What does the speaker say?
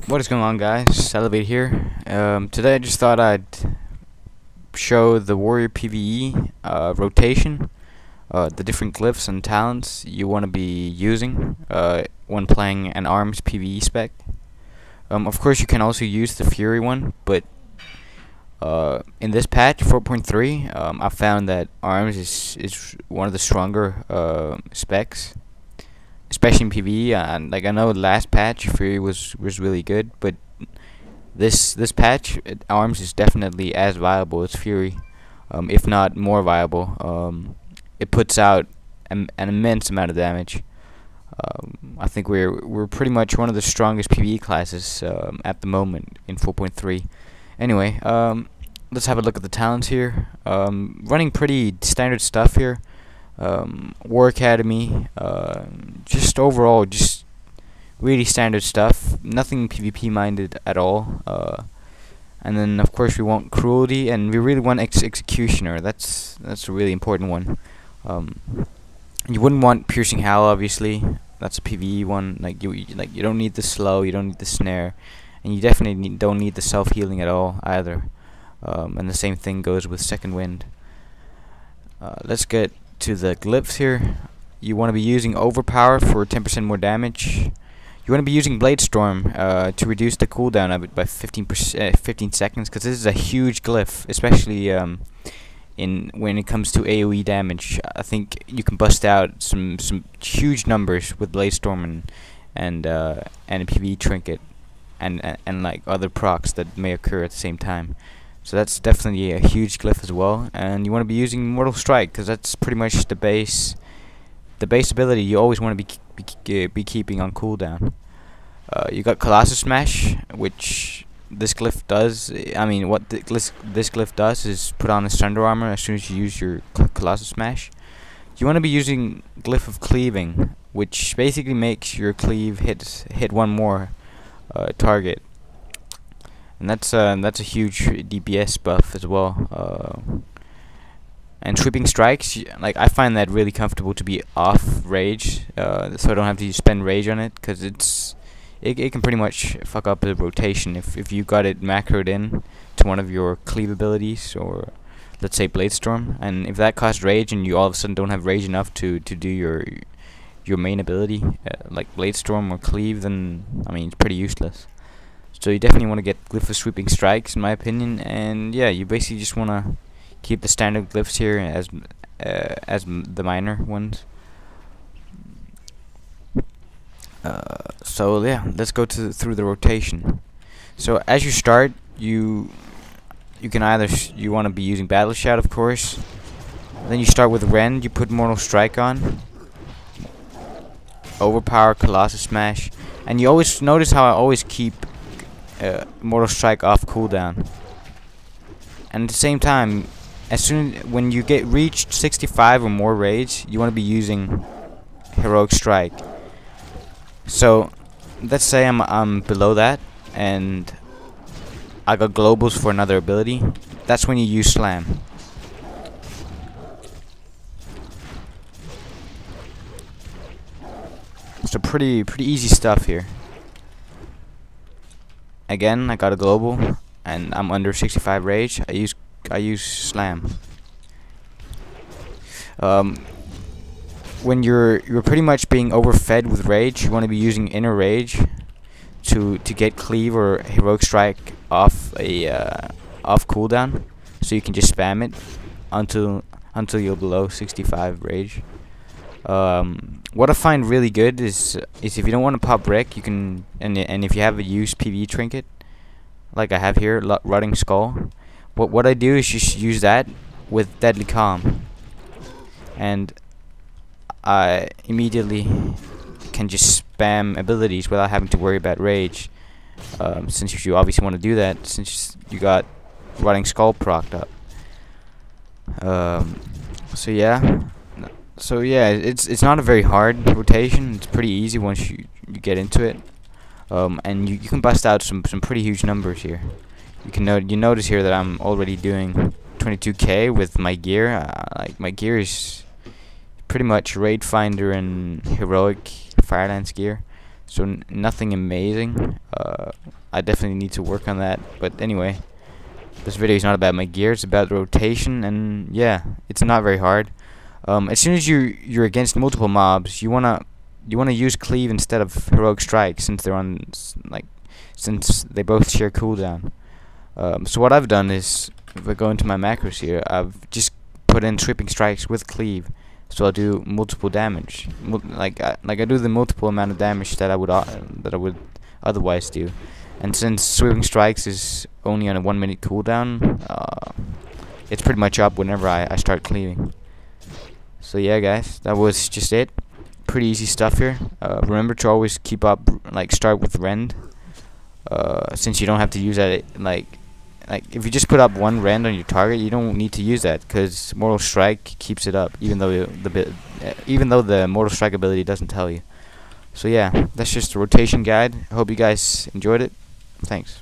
What is going on, guys? Salivate here. Today I just thought I'd show the warrior PvE rotation, the different glyphs and talents you want to be using when playing an ARMS PvE spec. Of course, you can also use the Fury one, but in this patch 4.3, I found that ARMS is one of the stronger specs, especially in PvE. And like, I know last patch Fury was really good, but this patch ARMS is definitely as viable as Fury, if not more viable. It puts out an immense amount of damage. I think we're pretty much one of the strongest PvE classes at the moment in 4.3. Anyway, let's have a look at the talents here. Running pretty standard stuff here. War Academy, just overall, just really standard stuff. Nothing PvP minded at all. And then of course we want Cruelty, and we really want Executioner. That's a really important one. You wouldn't want Piercing Howl, obviously. That's a PvE one. Like you don't need the slow, you don't need the snare, and you definitely don't need the self healing at all either. And the same thing goes with Second Wind. Let's get to the glyphs here. You want to be using Overpower for 10% more damage. You want to be using Blade Storm to reduce the cooldown of it by 15 seconds, because this is a huge glyph, especially when it comes to AoE damage. I think you can bust out some huge numbers with Blade Storm and a PvE trinket and like other procs that may occur at the same time. So that's definitely a huge glyph as well. And you want to be using Mortal Strike, because that's pretty much the base ability you always want to be keeping on cooldown. You got Colossus Smash, which this glyph does. I mean, what this glyph does is put on a Thunder Armor as soon as you use your Colossus Smash. You want to be using Glyph of Cleaving, which basically makes your cleave hit one more target. And that's a huge DPS buff as well. And Sweeping Strikes, like, I find that really comfortable to be off rage, so I don't have to spend rage on it, because it can pretty much fuck up the rotation if you got it macroed in to one of your cleave abilities, or let's say Blade Storm. And if that costs rage and you all of a sudden don't have rage enough to do your main ability, like Blade Storm or cleave, then I mean, it's pretty useless. So you definitely want to get Glyph of Sweeping Strikes, in my opinion. And yeah, you basically just want to keep the standard glyphs here as the minor ones. So yeah, let's go through the rotation. So as you start, you can either you want to be using Battle Shout, of course. Then you start with Rend. You put Mortal Strike on, Overpower, Colossus Smash, and you always notice how I always keep Mortal Strike off cooldown. And at the same time, when you get reached 65 or more rage, you want to be using Heroic Strike. So let's say I'm below that and I got globals for another ability. That's when you use Slam. So pretty easy stuff here. Again, I got a global and I'm under 65 rage. I use Slam. When you're pretty much being overfed with rage, you want to be using Inner Rage to get Cleave or Heroic Strike off cooldown, so you can just spam it until you're below 65 rage. What I find really good is if you don't want to pop Wreck, you can, and if you have a used PvE trinket, like I have here, Rotting Skull. What I do is just use that with Deadly Calm, and I immediately can just spam abilities without having to worry about rage. Since you obviously want to do that, since you got Rotting Skull procced up. So yeah, it's not a very hard rotation. It's pretty easy once you get into it. And you can bust out some pretty huge numbers here. You notice here that I'm already doing 22k with my gear. Like, my gear is pretty much Raid Finder and Heroic Firelance gear. so nothing amazing. I definitely need to work on that. But anyway, this video is not about my gear, it's about the rotation, and yeah, it's not very hard. As soon as you're against multiple mobs, you wanna use cleave instead of heroic strike, since they're on since they both share cooldown. So what I've done is, if I go into my macros here, I've just put in sweeping strikes with cleave, so I'll do multiple damage, like I do the multiple amount of damage that I would otherwise do. And since sweeping strikes is only on a 1 minute cooldown, it's pretty much up whenever I start cleaving. So yeah, guys, that was just it. Pretty easy stuff here. Remember to always keep up, start with Rend, since you don't have to use that. Like if you just put up one Rend on your target, you don't need to use that, because Mortal Strike keeps it up, even though the Mortal Strike ability doesn't tell you. So yeah, that's just a rotation guide. I hope you guys enjoyed it. Thanks.